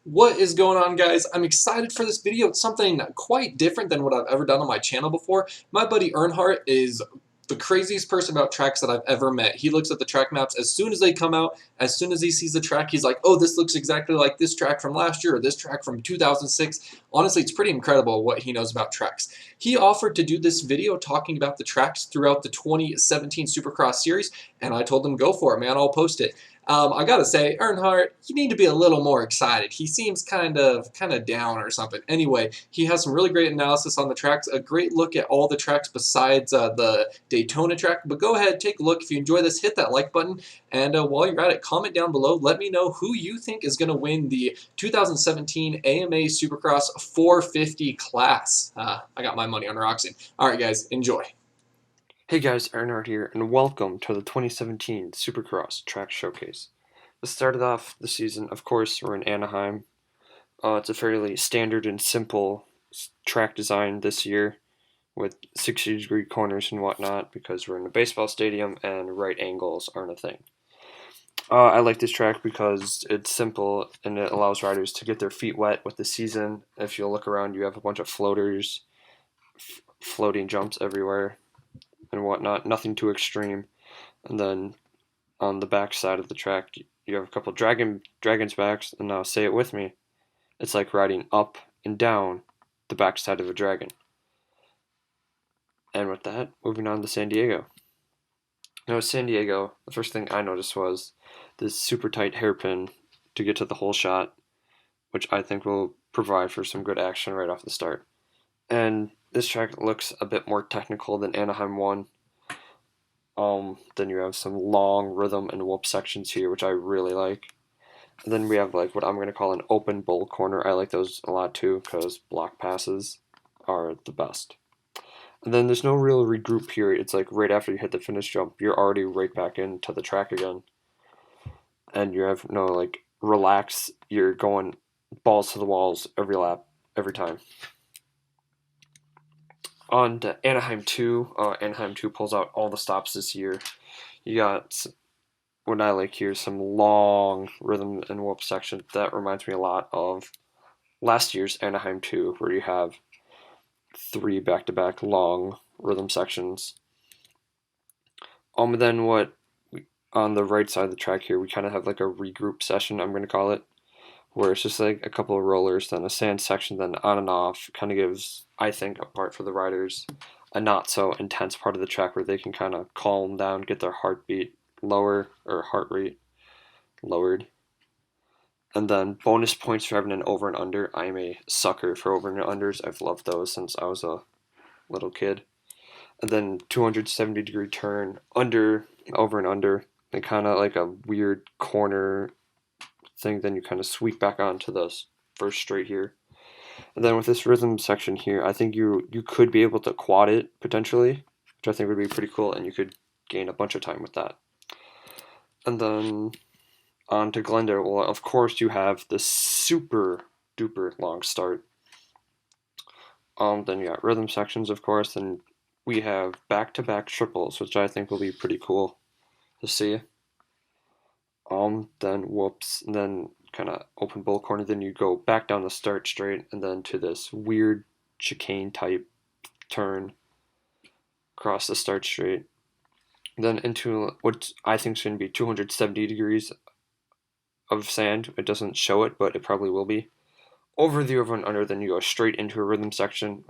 What is going on, guys? I'm excited for this video. It's something quite different than what I've ever done on my channel before. My buddy Earnhardt is the craziest person about tracks that I've ever met. He looks at the track maps as soon as they come out. As soon as he sees the track, he's like, oh, this looks exactly like this track from last year or this track from 2006. Honestly, it's pretty incredible what he knows about tracks. He offered to do this video talking about the tracks throughout the 2017 Supercross series, and I told him, go for it, man. I'll post it. I gotta say, Earnhardt, you need to be a little more excited. He seems kind of down or something. Anyway, he has some really great analysis on the tracks, a great look at all the tracks besides the Daytona track. But go ahead, take a look. If you enjoy this, hit that like button. And while you're at it, comment down below. Let me know who you think is going to win the 2017 AMA Supercross 450 class. I got my money on Roxon. All right, guys, enjoy. Hey guys, Earnhardt here, and welcome to the 2017 Supercross Track Showcase. This started off the season, of course, we're in Anaheim. It's a fairly standard and simple track design this year with 60-degree corners and whatnot because we're in a baseball stadium and right angles aren't a thing. I like this track because it's simple and it allows riders to get their feet wet with the season. If you look around, you have a bunch of floaters, floating jumps everywhere and whatnot, nothing too extreme. And then on the back side of the track, you have a couple dragon's backs, and now say it with me. It's like riding up and down the back side of a dragon. And with that, moving on to San Diego. Now with San Diego, the first thing I noticed was this super tight hairpin to get to the whole shot, which I think will provide for some good action right off the start. And this track looks a bit more technical than Anaheim 1. Then you have some long rhythm and whoop sections here, which I really like. And then we have like what I'm going to call an open bull corner. I like those a lot too because block passes are the best. And then there's no real regroup period. It's like right after you hit the finish jump, you're already right back into the track again. And you have no like relax. You're going balls to the walls every lap, every time. On to Anaheim 2. Anaheim 2 pulls out all the stops this year. You got, what I like here, some long rhythm and whoop section. That reminds me a lot of last year's Anaheim 2, where you have 3 back-to-back long rhythm sections. Then on the right side of the track here, we kind of have like a regroup session, I'm going to call it, where it's just like a couple of rollers, then a sand section, then on and off. Kind of gives, I think, a part for the riders, a not so intense part of the track where they can kind of calm down, get their heartbeat lower, or heart rate lowered. And then bonus points for having an over and under. I'm a sucker for over and unders. I've loved those since I was a little kid. And then 270-degree turn, under, over and under, and kind of like a weird corner thing, then you kind of sweep back onto the first straight here. And then with this rhythm section here, I think you could be able to quad it potentially, which I think would be pretty cool, and you could gain a bunch of time with that. And then on to Glendale. Well, of course you have the super duper long start. Then you got rhythm sections, of course, and we have back-to-back triples, which I think will be pretty cool to see. Then whoops, and then kind of open bull corner, then you go back down the start straight, and then to this weird chicane type turn across the start straight, then into what I think is going to be 270 degrees of sand. It doesn't show it, but it probably will be. Over the over and under, then you go straight into a rhythm section,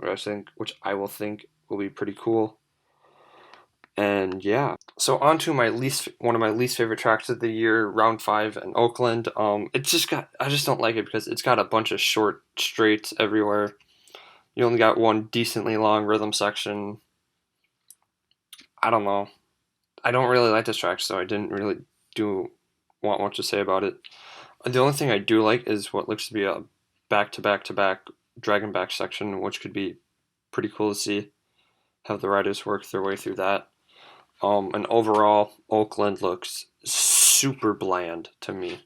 which I will think will be pretty cool. And yeah, so on to one of my least favorite tracks of the year, round 5 in Oakland. I just don't like it because it's got a bunch of short straights everywhere. You only got one decently long rhythm section. I don't know. I don't really like this track, so I didn't really want much to say about it. The only thing I do like is what looks to be a back-to-back-to-back dragon back section, which could be pretty cool to see. Have the riders work their way through that. And overall, Oakland looks super bland to me.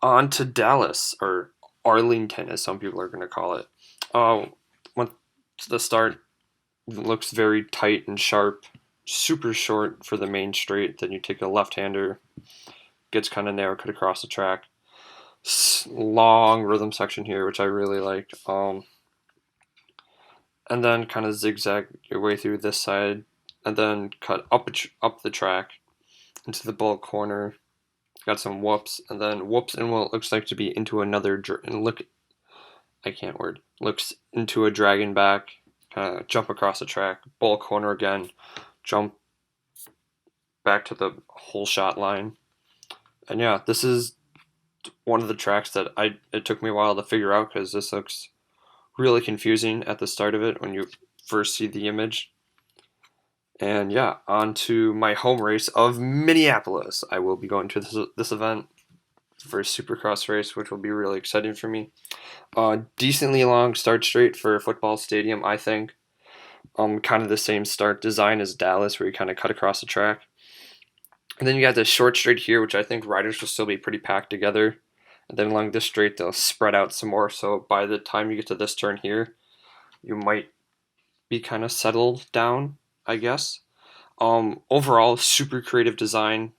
On to Dallas, or Arlington, as some people are going to call it. Went to the start. looks very tight and sharp, super short for the main straight. Then you take a left-hander, gets kind of narrow, cut across the track. Long rhythm section here, which I really liked. And then kind of zigzag your way through this side, and then cut up the track into the bulk corner. Got some whoops, and then whoops and what looks like to be into another looks into a dragon back, kind of jump across the track, bulk corner again, jump back to the whole shot line. And yeah, this is one of the tracks that it took me a while to figure out, because this looks really confusing at the start of it when you first see the image. And yeah, on to my home race of Minneapolis. I will be going to this event, first Supercross race, which will be really exciting for me. Decently long start straight for a football stadium, I think. Kind of the same start design as Dallas, where you kind of cut across the track. And then you got this short straight here, which I think riders will still be pretty packed together. And then along this straight, they'll spread out some more. So by the time you get to this turn here, you might be kind of settled down, I guess. Overall, super creative design.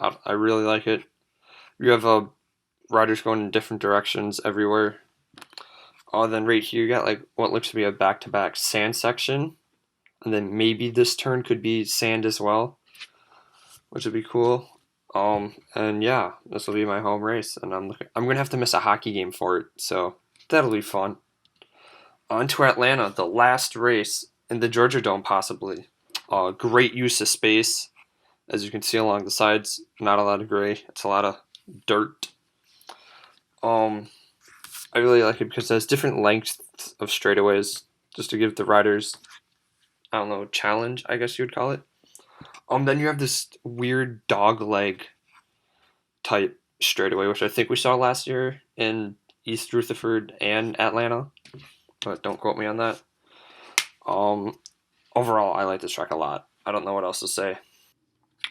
I really like it. You have riders going in different directions everywhere. Then right here, you got like what looks to be a back-to-back sand section. And then maybe this turn could be sand as well, which would be cool. And yeah, this will be my home race, and I'm gonna have to miss a hockey game for it, so that'll be fun. On to Atlanta, the last race in the Georgia Dome, possibly. Great use of space, as you can see along the sides. Not a lot of gray; it's a lot of dirt. I really like it because it has different lengths of straightaways, just to give the riders, I don't know, challenge, I guess you would call it. Then you have this weird dog leg type straightaway, which I think we saw last year in East Rutherford and Atlanta, but don't quote me on that. Overall, I like this track a lot. I don't know what else to say.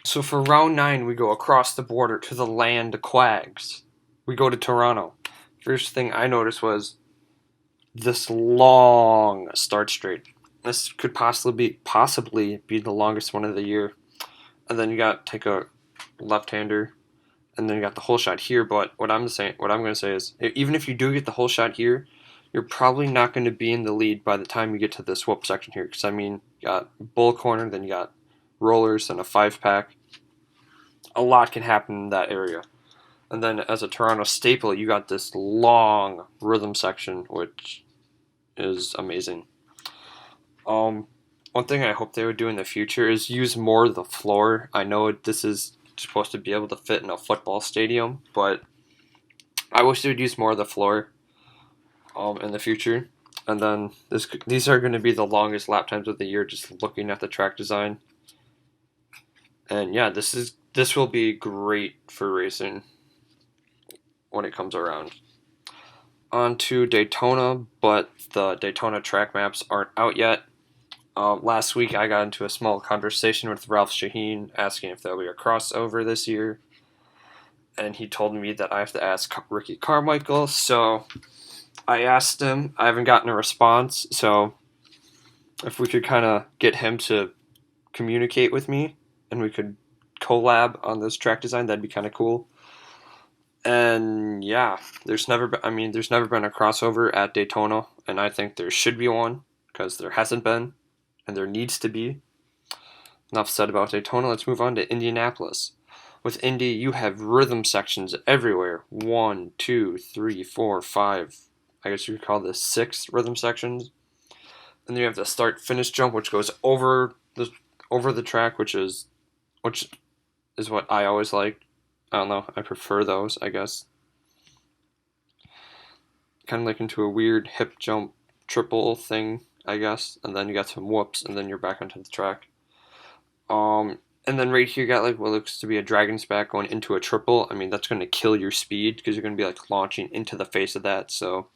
So for round 9, we go across the border to the land of quags. We go to Toronto. First thing I noticed was this long start straight. This could possibly be the longest one of the year. And then you got take a left-hander, and then you got the whole shot here. But what I'm going to say is, even if you do get the whole shot here, you're probably not going to be in the lead by the time you get to this whoop section here. Because I mean, you got bull corner, then you got rollers and a 5-pack. A lot can happen in that area. And then as a Toronto staple, you got this long rhythm section, which is amazing. One thing I hope they would do in the future is use more of the floor. I know this is supposed to be able to fit in a football stadium, but I wish they would use more of the floor in the future. And then these are going to be the longest lap times of the year, just looking at the track design. And yeah, this will be great for racing when it comes around. On to Daytona, but the Daytona track maps aren't out yet. Last week, I got into a small conversation with Ralph Shaheen, asking if there'll be a crossover this year, and he told me that I have to ask Ricky Carmichael, so I asked him. I haven't gotten a response, so if we could kind of get him to communicate with me, and we could collab on this track design, that'd be kind of cool. And yeah, there's never been a crossover at Daytona, and I think there should be one, because there hasn't been. And there needs to be. Enough said about Daytona. Let's move on to Indianapolis. With Indy, you have rhythm sections everywhere. 1, 2, 3, 4, 5. I guess you could call this 6 rhythm sections. And then you have the start-finish jump, which goes over the track, which is what I always like. I don't know. I prefer those, I guess. Kind of like into a weird hip jump triple thing, I guess, and then you got some whoops, and then you're back onto the track. And then right here you got like what looks to be a dragon's back going into a triple. I mean, that's going to kill your speed, because you're going to be like launching into the face of that. So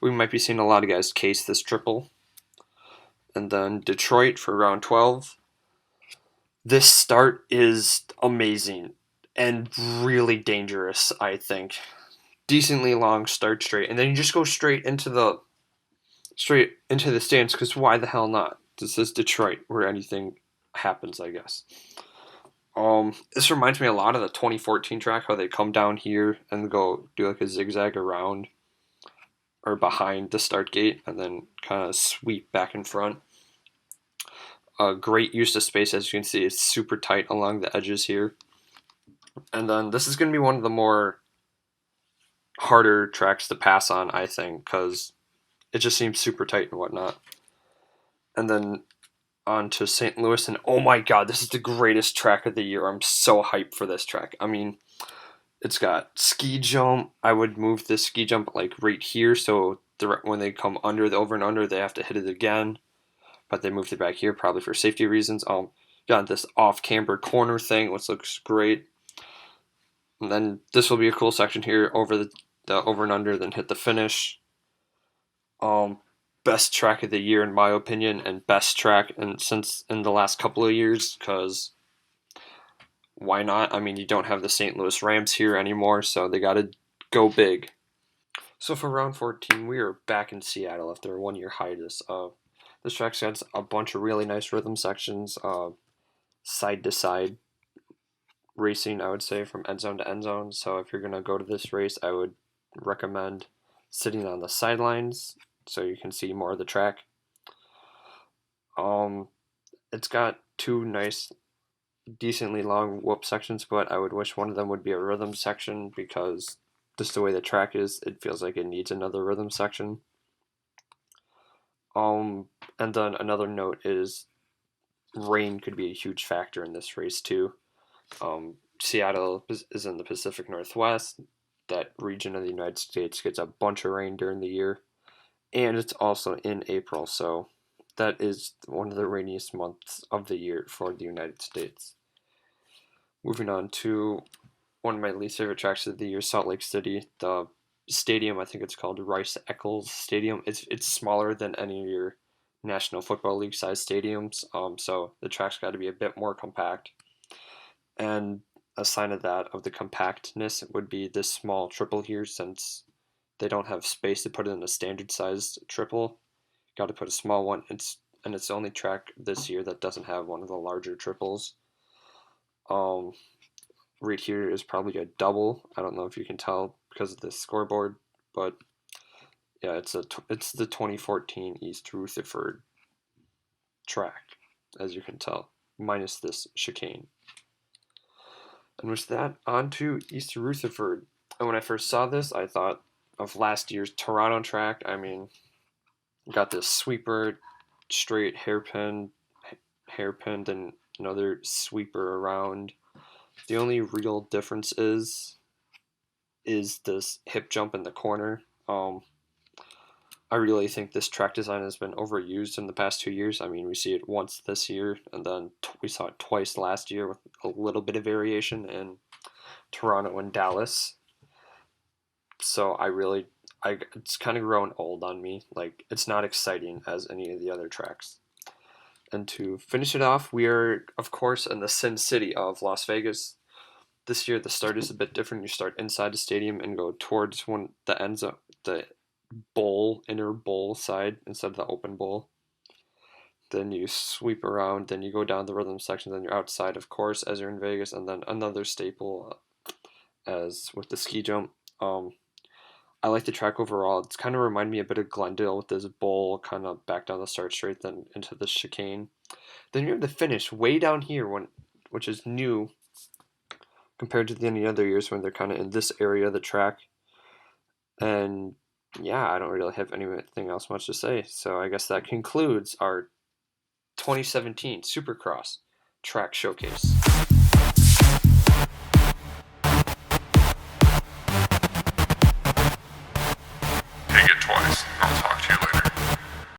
we might be seeing a lot of guys case this triple. And then Detroit for round 12. This start is amazing and really dangerous, I think. Decently long start straight, and then you just go straight into the stands, because why the hell not? This is Detroit, where anything happens, I guess. This reminds me a lot of the 2014 track, how they come down here and go do like a zigzag around or behind the start gate and then kind of sweep back in front. Great use of space, as you can see. It's super tight along the edges here. And then this is going to be one of the more harder tracks to pass on, I think, because it just seems super tight and whatnot. And then on to St. Louis, and oh my god, this is the greatest track of the year. I'm so hyped for this track. I mean, it's got ski jump. I would move this ski jump like right here, so when they come under the over and under, they have to hit it again. But they moved it back here, probably for safety reasons. Got this off-camber corner thing, which looks great. And then this will be a cool section here over the over and under, then hit the finish. Best track of the year in my opinion, and best track since in the last couple of years, because why not? I mean, you don't have the St. Louis Rams here anymore, so they got to go big. So for round 14, we are back in Seattle after a 1-year hiatus. This track's got a bunch of really nice rhythm sections, side to side racing, I would say, from end zone to end zone. So if you're going to go to this race, I would recommend sitting on the sidelines so you can see more of the track. It's got 2 nice, decently long whoop sections, but I would wish one of them would be a rhythm section, because just the way the track is, it feels like it needs another rhythm section. And then another note is rain could be a huge factor in this race too. Seattle is in the Pacific Northwest. That region of the United States gets a bunch of rain during the year, and it's also in April, so that is one of the rainiest months of the year for the United States. Moving on to one of my least favorite tracks of the year, Salt Lake City. The stadium, I think it's called Rice-Eccles Stadium. It's smaller than any of your National Football League size stadiums, so the track's got to be a bit more compact. And a sign of that, of the compactness, would be this small triple here, since they don't have space to put it in a standard sized triple. Got to put a small one. It's the only track this year that doesn't have one of the larger triples. Right here is probably a double. I don't know if you can tell because of the scoreboard, but yeah, it's the 2014 East Rutherford track, as you can tell, minus this chicane. And with that, on to East Rutherford. And when I first saw this, I thought of last year's Toronto track. I mean, got this sweeper, straight hairpin, and another sweeper around. The only real difference is this hip jump in the corner. I really think this track design has been overused in the past 2 years. I mean, we see it once this year, and then we saw it twice last year with a little bit of variation in Toronto and Dallas. So it's kind of grown old on me. Like, it's not exciting as any of the other tracks. And to finish it off, we are, of course, in the Sin City of Las Vegas. This year, the start is a bit different. You start inside the stadium and go towards the ends of the inner bowl side instead of the open bowl. Then you sweep around, then you go down the rhythm section, then you're outside, of course, as you're in Vegas, and then another staple as with the ski jump. I like the track overall. It's kind of remind me a bit of Glendale with this bowl kind of back down the start straight, then into the chicane. Then you have the finish way down here, which is new compared to any other years when they're kind of in this area of the track. And yeah, I don't really have anything else much to say. So I guess that concludes our 2017 Supercross track showcase.